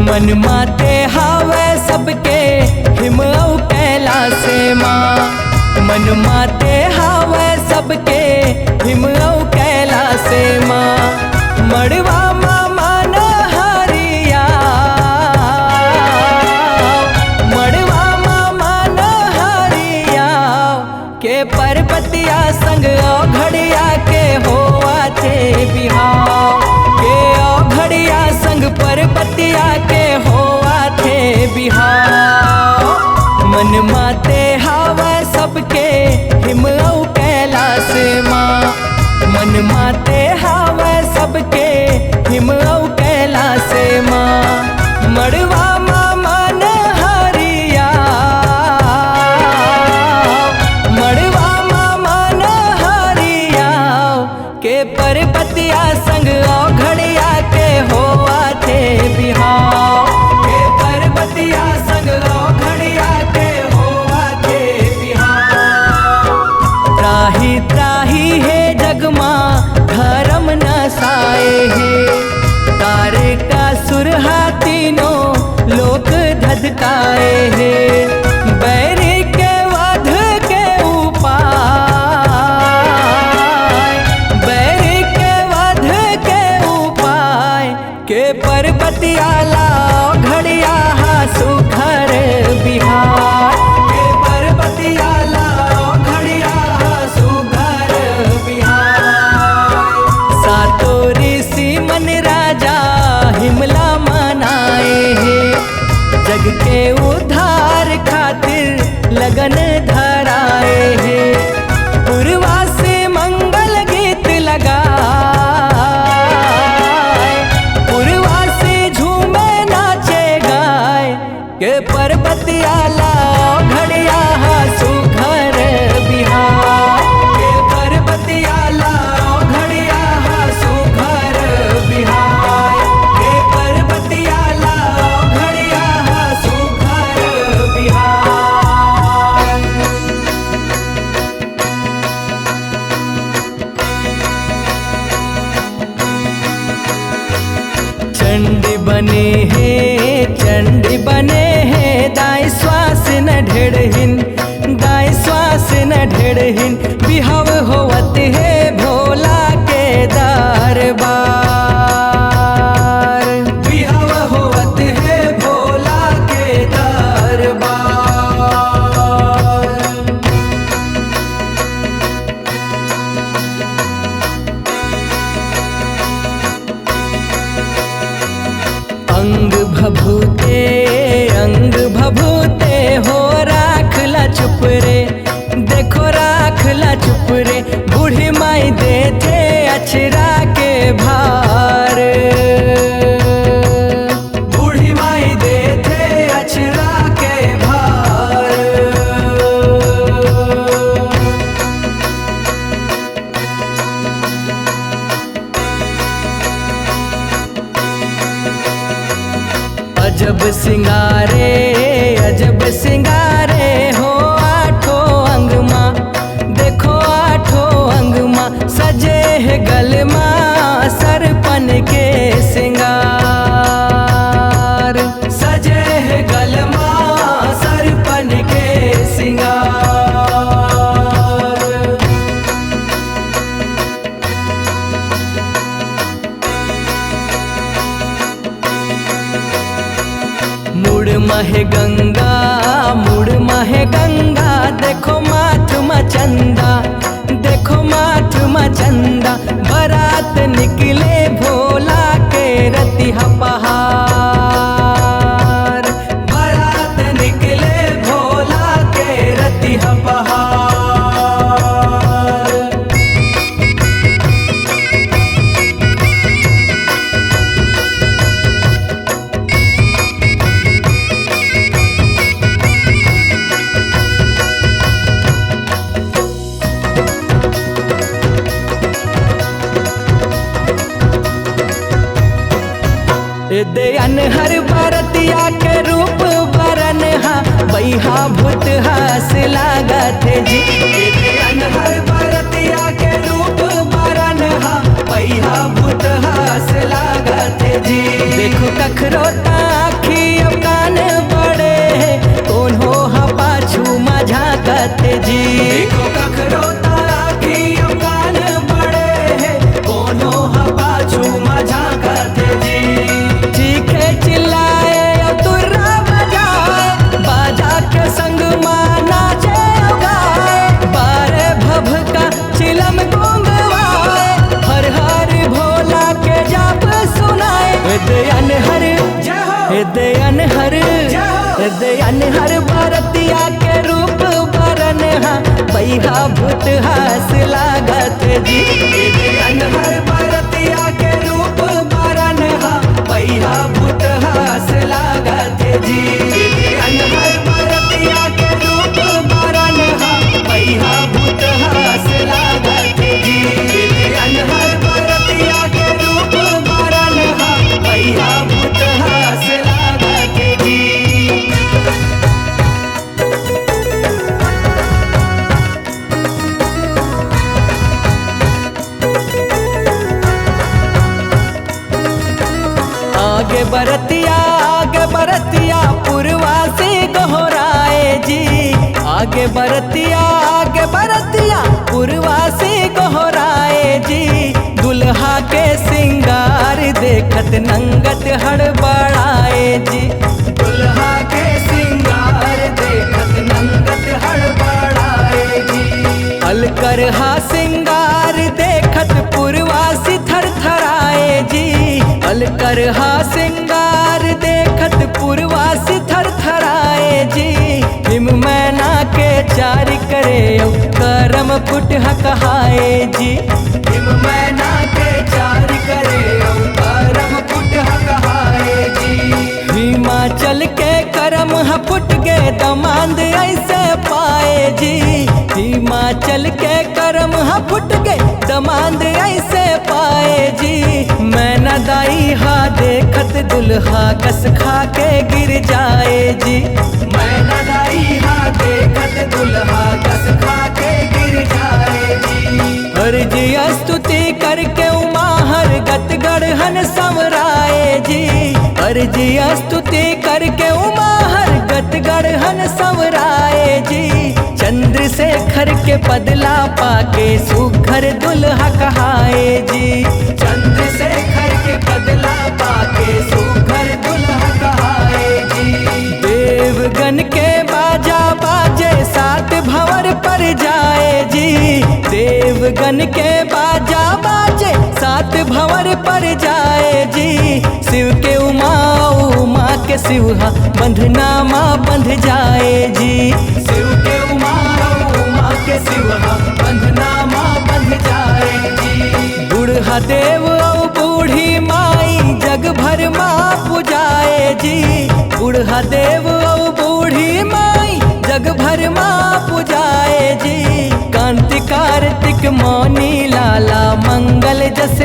मन माते हावे सबके हिम कैलाश माँ। मन माते हावे सबके हिम कैलाश माँ। मड़वा मामा न हरिया, मड़वा मामा न हरिया के परपतिया संग घड़िया के होवा थे बिहाव। के घड़िया संग परपतिया के होवा थे बिहाव। मन माते हावा सबके हिम कैलाश माँ। मन माते हावा सबके हिम कैलाश माँ। मड़वा मामा न हरिया, मड़वा मामा न हरिया के परपतिया संग घड़िया के होवा थे बिहाव। के परपतिया संग घड़िया के होवा थे बिहाव। त्राही त्राही है जगमा धर्म न साए है। तारे का सुरहा तीनों लोक धधकाए है। बैरी के वध के उपाय, बैरी के वध के उपाय के परपतिया लाओ घड़िया सुखर बिहार। के परपतिया लाओ घड़िया सुखर बिहार। सातो ऋषि मन राजा हिमला मनाए हैं। जग के उद्धार खातिर लगन धराए हैं। पूर्वासी मंगल गीत लगाए, पूर्वासी झूमे नाचे गाए के परपतिया लाओ घड़िया सुघर बिहार। के परपतिया लाओ घड़िया सुघर बिहार। के परपतिया लाओ घड़िया सुघर बिहार। चंडी बने हैं, चंडी बने हैं दाई श्वास न ढेड़हिन, दाई श्वास न ढेड़हिन। बिहव होवत है भोला के दरबार। बिहव होवत है भोला के दरबार। अंग भभूते, अंग भभूते हो राखला चुप रे। देखो राखला चुप रे। बूढ़ी माई देते अचरा के भार। बूढ़ी माई देते अचरा के भार। अजब सिंगारे, अजब सिंगारे हो आठों अंग माँ। देखो आठों अंग माँ सजे है गल माँ सरपन के सिंगार। सजे है गल माँ सरपन के सिंगार। मुड़ महे गंगा, मुड़ महे गंगा। देखो माथ मचंदा, देखो माथ मचंदा। बारात निकले भोला के रतिहा पहाड़। बारात निकले भोला के रतिहा पहाड़। दे अनहर बरतिया के रूप बरन हा बैहा भूत हास लागत जी। दे अनहर बरतिया के रूप बरन हा बैहा भूत हास लागत जी। देखो कखरो ताख बैहा भूत हास लागत जी। अनहर बरतिया के रूप बरन हा बैहा भूत हास लागत जी। अनहर बरतिया के रूप बरन हा बैहा भूत हास लागत जी। अनहर बरतिया के रूप बरन हा बैहा भूत हास लागत जी। आगे बरतिया पुरवा से गोहराए जी। आगे बरतिया पुरवा से गोहराए जी। दुल्हा के सिंगार देखत नंगत हड़बड़ाए जी। दुल्हा के सिंगार देखत नंगत हड़बड़ाए जी। अलकर हा सिंगार देखत पुरवासी थरथराए जी। अलकर हा सिंगार देखत पुरवासी थरथराए जी। हिम मैना के चार करे करम पुट कहाए जी। हिम मैना के चार करे करम पुट कहाए जी। हिमाचल के करम पुट गे दमांद ऐसे पाए जी। हिमाचल के करम फुट गे दमांद ऐसे पाए जी। मैना दाई हा देखत दुल्हा कस खा के गिर जाए जी। मैना दाई हा देखत दुल्हा कस खा के गिर जाए जी। अर्जी स्तुति करके उमाहर गत गढ़हन संवराए जी। अर्जी स्तुति करके उमाहर गत गढ़हन संवराए जी। चंद्रशेखर के बदला पाके सुघर दुल्हा कहाए जी। चंद्रशेखर के बदला पाके सुघर दुल्हा कहाए जी। देवगन के बाजा बाजे सात भंवर पर जाए जी। देवगन के बाजा बाजे सात भंवर पर जाए जी। शिव के उमा के शिवहा बंधनामा बंध जाए जी। शिव के उमा के शिवहा बंधनामा बंध जाए जी। बूढ़ा देव और बूढ़ी माई जग भर माँ पुजाए जी। बूढ़ा देव और बूढ़ी माई जग भर माँ पुजाए जी। कांति कार्तिक मौनी लाला मंगल जस